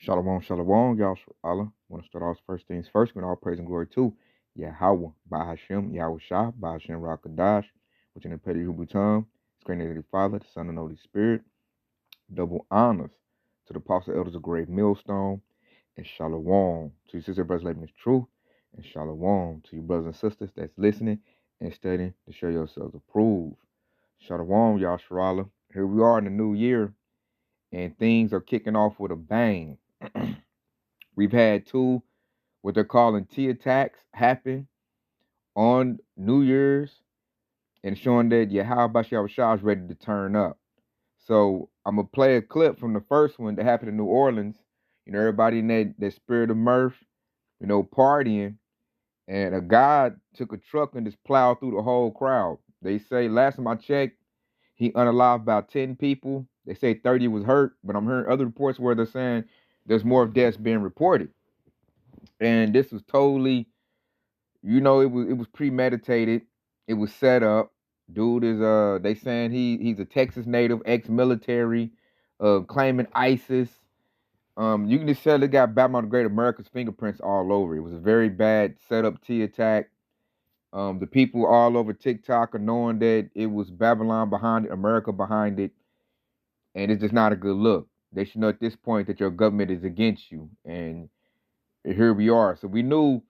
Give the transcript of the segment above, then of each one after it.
Shalom, shalom, y'all. Allah. Want to start off first things first, with all praise and glory to Yahweh, Bahashem, Yahweh Shah, Bahashem Rakadash, which in the Petty Hebrew tongue, it's great name of the Father, the Son, and the Holy Spirit. Double honors to the apostle elders of Grave Millstone, and shalom to your sister brothers living this truth, and shalom to your brothers and sisters that's listening and studying to show yourselves approved. Shalom, y'all. Here we are in the new year, and things are kicking off with a bang. We've had two, what they're calling T attacks, happen on New Year's and showing that Yahweh Bashar Shah is ready to turn up. So I'm going to play a clip from the first one that happened in New Orleans. You know, everybody in that spirit of mirth, partying. And a guy took a truck and just plowed through the whole crowd. They say, last time I checked, he unalived about 10 people. They say 30 was hurt, but I'm hearing other reports where they're saying there's more deaths being reported. And this was totally, it was premeditated. It was set up. Dude is they saying he's a Texas native, ex-military, claiming ISIS. You can just tell they got Babylon the Great America's fingerprints all over. It was a very bad setup T attack. The people all over TikTok are knowing that it was Babylon behind it, America behind it, and it's just not a good look. They should know at this point that your government is against you, and here we are. So we knew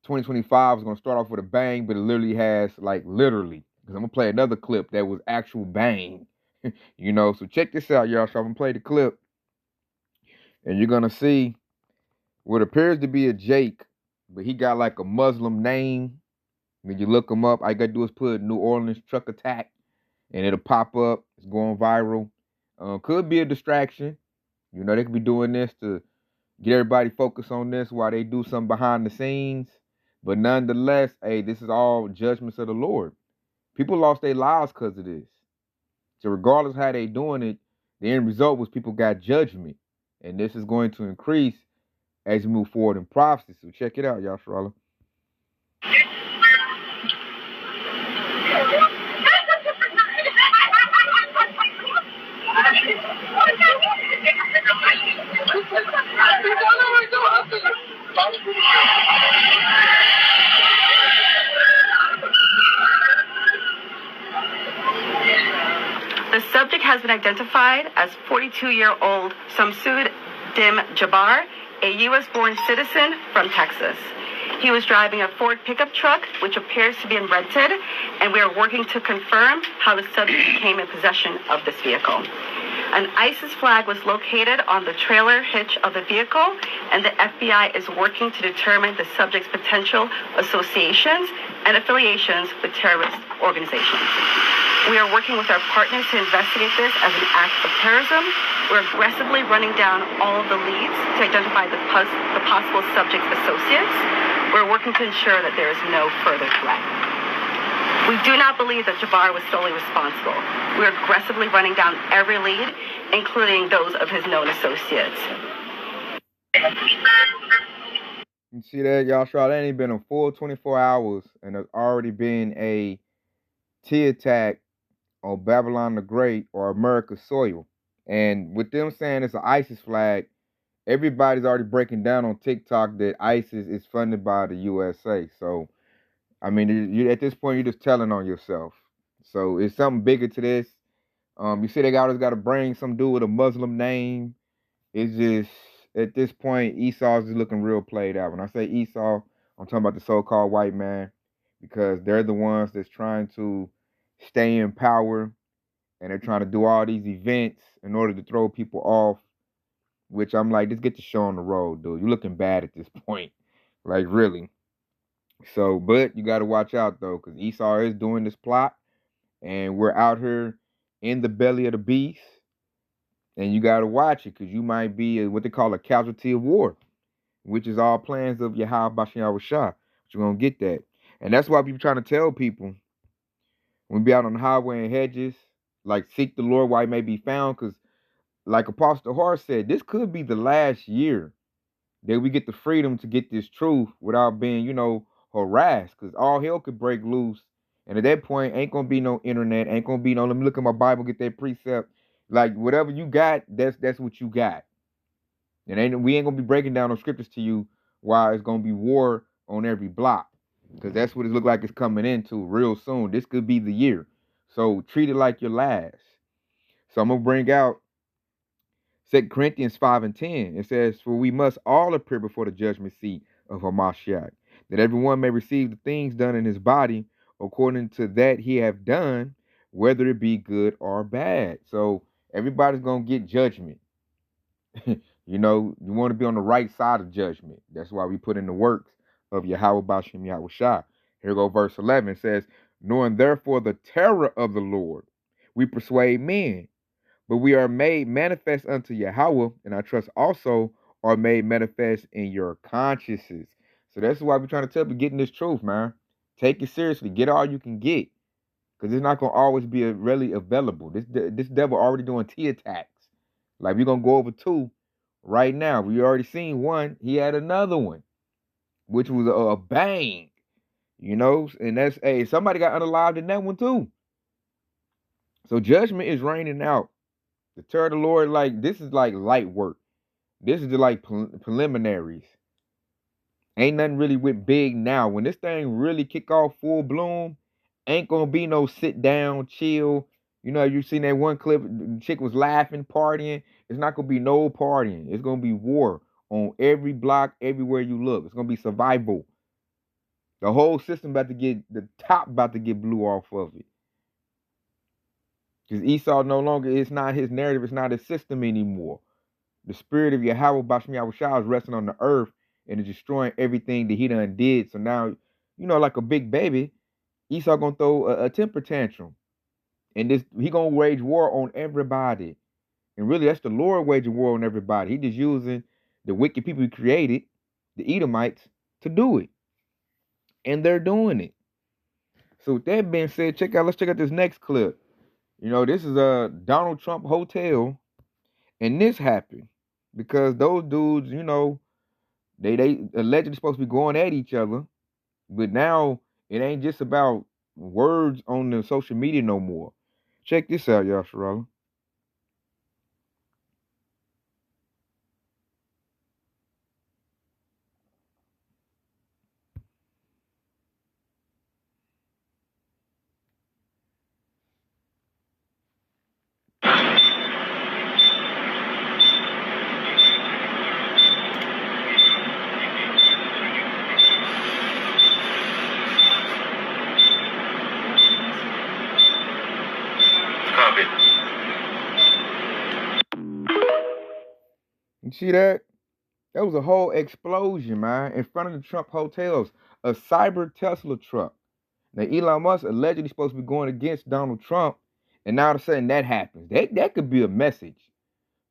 2025 was going to start off with a bang, but it literally has, literally, because I'm going to play another clip that was actual bang, so check this out, y'all. So I'm going to play the clip, and you're going to see what appears to be a Jake, but he got like a Muslim name. When you look him up, all you got to do is put New Orleans truck attack, and it'll pop up. It's going viral. Could be a distraction. They could be doing this to get everybody focused on this while they do something behind the scenes. But nonetheless, hey, this is all judgments of the Lord. People lost their lives because of this. So regardless of how they doing it, the end result was people got judgment. And this is going to increase as we move forward in prophecy. So check it out, y'all, Sharala. The subject has been identified as 42-year-old Samsud Dim Jabbar, a U.S.-born citizen from Texas. He was driving a Ford pickup truck, which appears to be rented, and we are working to confirm how the subject came in possession of this vehicle. An ISIS flag was located on the trailer hitch of the vehicle, and the FBI is working to determine the subject's potential associations and affiliations with terrorist organizations. We are working with our partners to investigate this as an act of terrorism. We're aggressively running down all of the leads to identify the possible subject's associates. We're working to ensure that there is no further threat. We do not believe that Jabbar was solely responsible. We're aggressively running down every lead, including those of his known associates. You see that, y'all? It ain't been a full 24 hours, and there's already been a T attack on Babylon the Great or America's soil. And with them saying it's an ISIS flag, everybody's already breaking down on TikTok that ISIS is funded by the USA. So, I mean, you at this point, you're just telling on yourself. So it's something bigger to this. You see they always got to bring some dude with a Muslim name. It's just, at this point, Esau's is looking real played out. When I say Esau, I'm talking about the so-called white man, because they're the ones that's trying to stay in power, and they're trying to do all these events in order to throw people off, which I'm like, just get the show on the road, dude. You're looking bad at this point. Like, really. So, but you got to watch out, though, because Esau is doing this plot, and we're out here in the belly of the beast, and you got to watch it, because you might be what they call a casualty of war, which is all plans of Yahweh Bashar Shah. But you're going to get that. And that's why people trying to tell people, when we be out on the highway and hedges, like, seek the Lord while he may be found, because like Apostle Hart said, this could be the last year that we get the freedom to get this truth without being, harassed, because all hell could break loose. And at that point, ain't going to be no internet, ain't going to be no, let me look at my Bible, get that precept. Like, whatever you got, that's what you got. And we ain't gonna be breaking down those scriptures to you why it's gonna be war on every block. Because that's what it look like it's coming into real soon. This could be the year. So treat it like your last. So I'm gonna bring out 2 Corinthians 5 and 10. It says, "For we must all appear before the judgment seat of Hamashiach, that everyone may receive the things done in his body according to that he have done, whether it be good or bad." So everybody's gonna get judgment. You know, you want to be on the right side of judgment. That's why we put in the works of Yahweh Bashem Yahweh Shah. Here go verse 11. It says, "Knowing therefore the terror of the Lord, we persuade men, but we are made manifest unto Yahweh, and I trust also are made manifest in your consciences." So that's why we're trying to tell people, getting this truth, man. Take it seriously. Get all you can get. Because it's not going to always be really available. This devil already doing T attacks. Like, we're going to go over two right now. We already seen one. He had another one, which was a bang. You know? And that's, hey, somebody got unalived in that one too. So judgment is raining out. The terror of the Lord, like, this is like light work. This is just like preliminaries. Ain't nothing really with big now. When this thing really kick off full bloom, ain't gonna be no sit down, chill. You know, you seen that one clip, the chick was laughing, partying. It's not gonna be no partying. It's gonna be war on every block, everywhere you look. It's gonna be survival. The whole system about to get, the top about to get blew off of it. Because Esau no longer, it's not his narrative, it's not his system anymore. The spirit of Yahweh Bashem Yahweh Shah is resting on the earth and is destroying everything that he done did. So now, you know, like a big baby, Esau gonna throw a temper tantrum. And this he gonna wage war on everybody. And really, that's the Lord waging war on everybody. He just using the wicked people he created, the Edomites, to do it. And they're doing it. So with that being said, let's check out this next clip. You know, this is a Donald Trump hotel, and this happened because those dudes, you know, they allegedly supposed to be going at each other, but now it ain't just about words on the social media no more. Check this out, y'all, Sharala. You see that? That was a whole explosion, man, in front of the Trump hotels. A cyber Tesla truck. Now, Elon Musk allegedly supposed to be going against Donald Trump, and now all of a sudden that happens. That could be a message.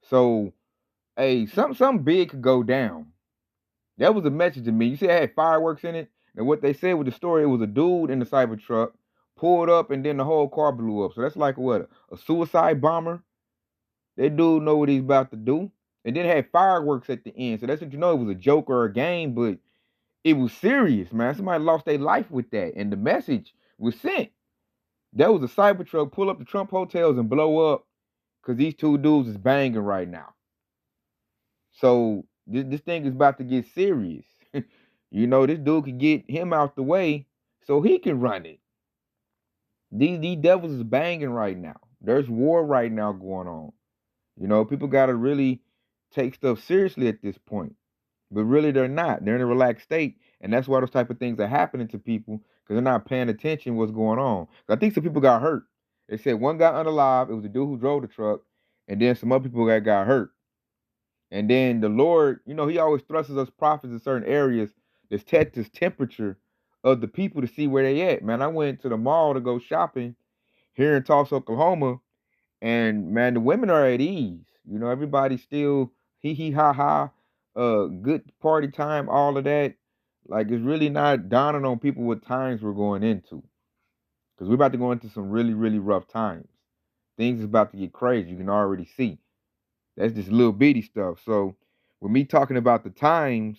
So, hey, something big could go down. That was a message to me. You see, it had fireworks in it, and what they said with the story, it was a dude in the cyber truck pulled up, and then the whole car blew up. So that's like what, a suicide bomber? That dude know what he's about to do. And then it had fireworks at the end. So that's what you know. It was a joke or a game, but it was serious, man. Somebody lost their life with that. And the message was sent. That was a Cybertruck pull up the Trump hotels and blow up because these two dudes is banging right now. So this thing is about to get serious. You know, this dude could get him out the way so he can run it. These devils is banging right now. There's war right now going on. You know, people got to really take stuff seriously at this point. But really, they're not. They're in a relaxed state. And that's why those type of things are happening to people because they're not paying attention what's going on. I think some people got hurt. They said one got unalive. It was the dude who drove the truck. And then some other people got hurt. And then the Lord, you know, he always thrusts us prophets in certain areas to test the temperature of the people to see where they at. Man, I went to the mall to go shopping here in Tulsa, Oklahoma. And man, the women are at ease. You know, everybody's still hee ha ha, good party time, all of that. Like it's really not dawning on people what times we're going into. Because we're about to go into some really, really rough times. Things is about to get crazy. You can already see. That's just little bitty stuff. So with me talking about the times,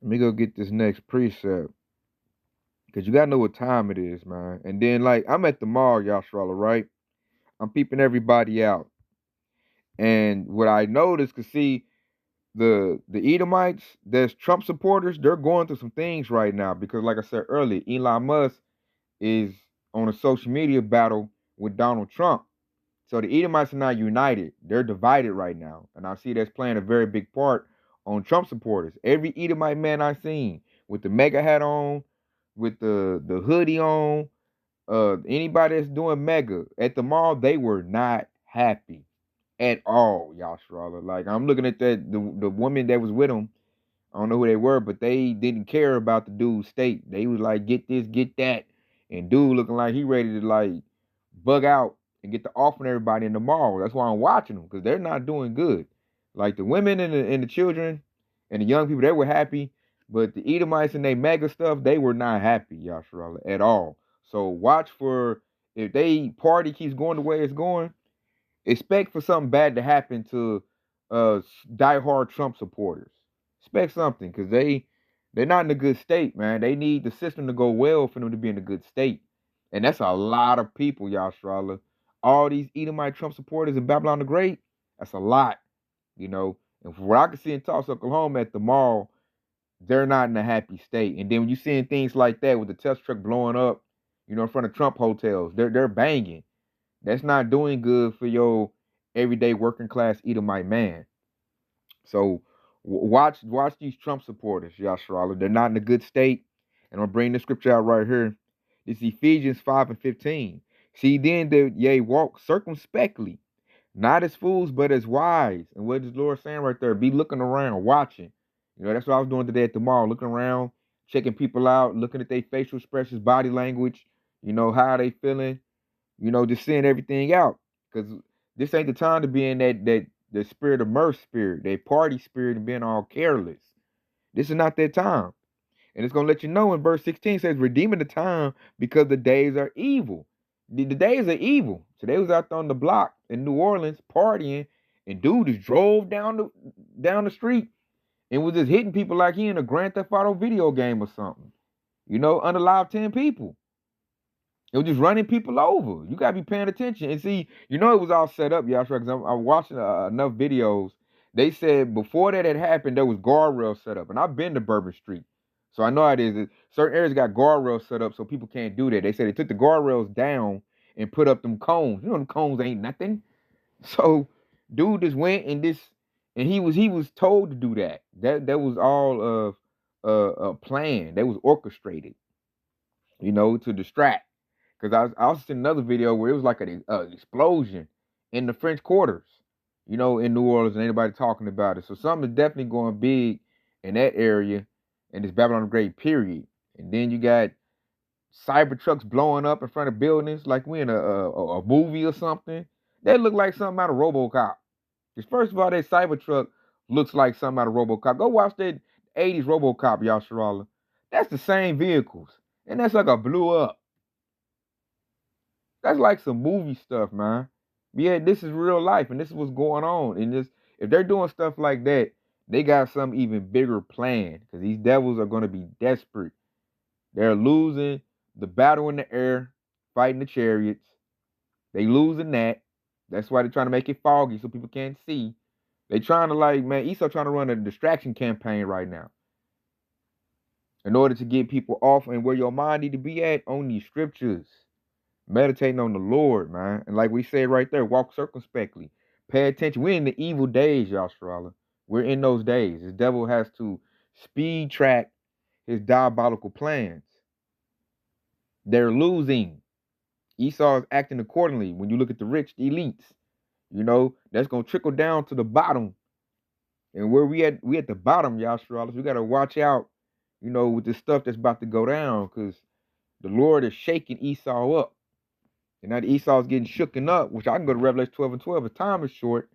let me go get this next precept. Because you gotta know what time it is, man. And then like I'm at the mall, y'all, right? I'm peeping everybody out. And what I noticed, cause see, the Edomites, there's Trump supporters, they're going through some things right now because, like I said earlier, Elon Musk is on a social media battle with Donald Trump. So the Edomites are not united. They're divided right now. And I see that's playing a very big part on Trump supporters. Every Edomite man I've seen with the mega hat on, with the hoodie on, anybody that's doing mega at the mall, they were not happy at all, Yashrala. Like I'm looking at the woman that was with him. I don't know who they were, but they didn't care about the dude's state. They was like, get this, get that. And dude looking like he ready to like bug out and get the off on everybody in the mall. That's why I'm watching them, because they're not doing good. Like the women and the children and the young people, they were happy. But the Edomites and they mega stuff, they were not happy, Yashrala, at all. So watch for, if they party keeps going the way it's going, expect for something bad to happen to diehard Trump supporters. Expect something, because they're not in a good state, man. They need the system to go well for them to be in a good state. And that's a lot of people, Yashrala. All these Edomite Trump supporters in Babylon the Great, that's a lot, you know. And from what I can see in Tulsa, Oklahoma at the mall, they're not in a happy state. And then when you're seeing things like that with the Tesla truck blowing up, you know, in front of Trump hotels, they're banging. That's not doing good for your everyday working class Edomite man. So watch these Trump supporters, Yashrala. They're not in a good state. And I'm gonna bring the scripture out right here. It's Ephesians 5:15. See then that ye walk circumspectly, not as fools, but as wise. And what is the Lord saying right there? Be looking around, watching. You know, that's what I was doing today at the mall, looking around, checking people out, looking at their facial expressions, body language, you know, how they feeling, you know, just seeing everything out. Because this ain't the time to be in that the spirit of mirth spirit, that party spirit and being all careless. This is not that time. And it's gonna let you know in verse 16 says, redeeming the time because the days are evil. The days are evil. So they was out there on the block in New Orleans partying, and dude just drove down the street and was just hitting people like he in a Grand Theft Auto video game or something. You know, under live 10 people. It was just running people over. You gotta be paying attention. And see, you know it was all set up, y'all. Because I'm watching enough videos. They said before that had happened, there was guardrails set up. And I've been to Bourbon Street. So I know how it is. Certain areas got guardrails set up so people can't do that. They said they took the guardrails down and put up them cones. You know them cones ain't nothing. So dude just went and he was told to do that. That was all of a plan. That was orchestrated, you know, to distract. Because I also seen another video where it was like an explosion in the French Quarters, you know, in New Orleans, and anybody talking about it. So something is definitely going big in that area in this Babylon the Great period. And then you got cyber trucks blowing up in front of buildings like we in a movie or something. That look like something out of RoboCop. Because first of all, that cyber truck looks like something out of RoboCop. Go watch that 80s RoboCop, Yasharala. That's the same vehicles. And that's like a blew up. That's like some movie stuff, man. Yeah, this is real life, and this is what's going on. And this, if they're doing stuff like that, they got some even bigger plan. Because these devils are going to be desperate. They're losing the battle in the air, fighting the chariots. They losing that. That's why they're trying to make it foggy so people can't see. They trying to like, man, Esau trying to run a distraction campaign right now. In order to get people off and where your mind need to be at on these scriptures. Meditating on the Lord, man. And like we said right there, walk circumspectly. Pay attention. We're in the evil days, Yasharala. We're in those days. The devil has to speed track his diabolical plans. They're losing. Esau is acting accordingly. When you look at the rich, the elites, you know, that's going to trickle down to the bottom. And where we at the bottom, Yasharala. We got to watch out, you know, with the stuff that's about to go down, because the Lord is shaking Esau up. And now the Esau's getting shooken up, which I can go to Revelation 12 and 12. His time is short.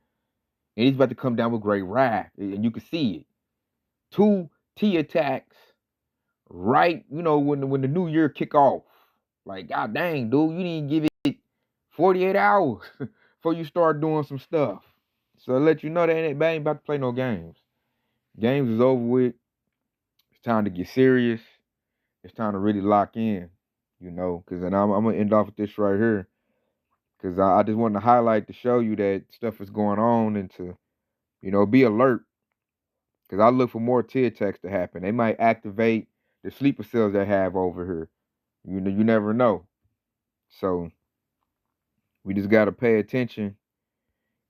And he's about to come down with great wrath. And you can see it. 2 T attacks right, you know, when the new year kick off. Like, god dang, dude, you need to give it 48 hours before you start doing some stuff. So I let you know that ain't about to play no games. Games is over with. It's time to get serious. It's time to really lock in, you know, because then I'm going to end off with this right here. Because I just wanted to highlight to show you that stuff is going on and to, be alert. Because I look for more tear attacks to happen. They might activate the sleeper cells they have over here. You never know. So we just got to pay attention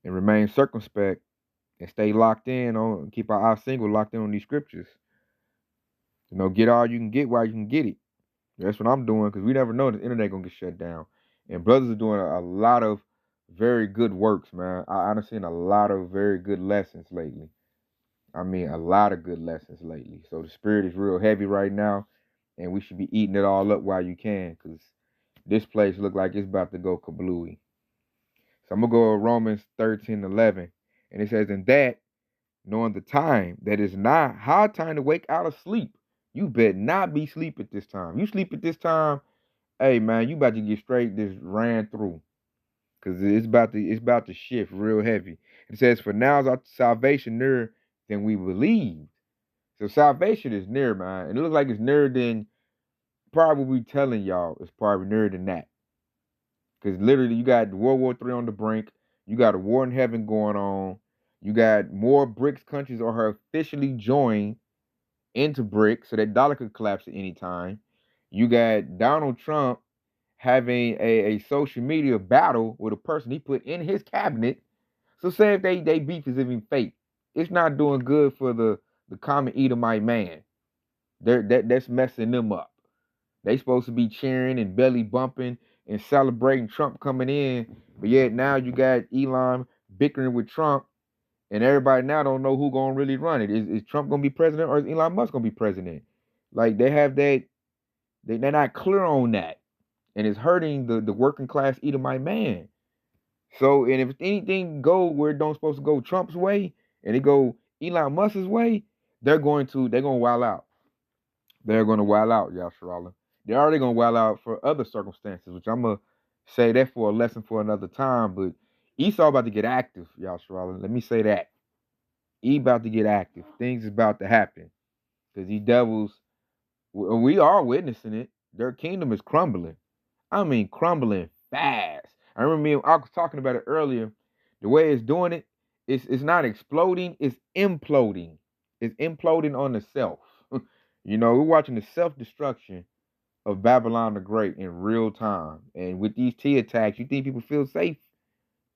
and remain circumspect and stay locked in on, keep our eyes single, locked in on these scriptures. Get all you can get while you can get it. That's what I'm doing because we never know the internet gonna get shut down. And brothers are doing a lot of very good works, man. I've seen a lot of very good lessons lately. I mean, a lot of good lessons lately. So the spirit is real heavy right now, and we should be eating it all up while you can, because this place look like it's about to go kablooey. So I'm gonna go to Romans 13:11, and it says, "In that, knowing the time, that is not high time to wake out of sleep. You better not be sleep at this time. You sleep at this time, hey man, you about to get straight just ran through, because it's about to shift real heavy. It says, for now is our salvation nearer than we believed. So salvation is near, man. And it looks like it's nearer than probably we telling y'all. It's probably nearer than that. Because literally you got World War III on the brink. You got a war in heaven going on. You got more BRICS countries are officially joined into BRICS, so that dollar could collapse at any time. You got Donald Trump having a social media battle with a person he put in his cabinet. So say if they beef is even fake, it's not doing good for the common Edomite man. That's messing them up. They supposed to be cheering and belly bumping and celebrating Trump coming in, but yet now you got Elon bickering with Trump, and everybody now don't know who gonna really run it. Is Trump gonna be president or is Elon Musk gonna be president? Like they have that, they're not clear on that, and it's hurting the working class Edomite man. So, and if anything go where it don't supposed to go Trump's way, and it go Elon Musk's way, they're gonna wild out. They're gonna wild out, Yasharallah. They're already gonna wild out for other circumstances, which I'm gonna say that for a lesson for another time. But Esau about to get active, Yasharallah. Let me say that. He about to get active. Things is about to happen. Because these devils, we are witnessing it. Their kingdom is crumbling. I mean, crumbling fast. I remember I was talking about it earlier. The way it's doing it, it's not exploding, it's imploding. It's imploding on itself. We're watching the self-destruction of Babylon the Great in real time. And with these T attacks, you think people feel safe?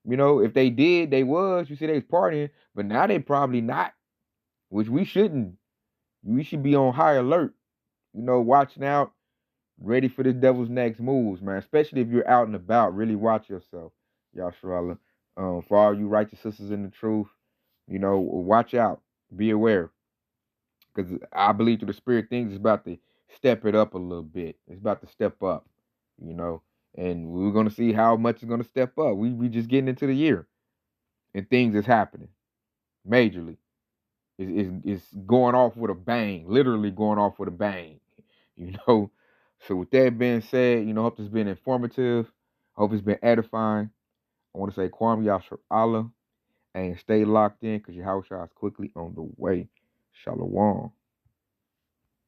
If they did, they was. You see, they was partying, but now they probably not, which we shouldn't. We should be on high alert, watching out, ready for the devil's next moves, man. Especially if you're out and about. Really watch yourself, Yasharallah. For all you righteous sisters in the truth, watch out. Be aware. Because I believe through the spirit things is about to step it up a little bit. It's about to step up, And we're going to see how much it's going to step up. We just getting into the year. And things is happening. Majorly. It's going off with a bang. Literally going off with a bang. So with that being said, hope this has been informative. Hope it's been edifying. I want to say Kwam Yashar Allah and stay locked in because your house is quickly on the way. Shalom.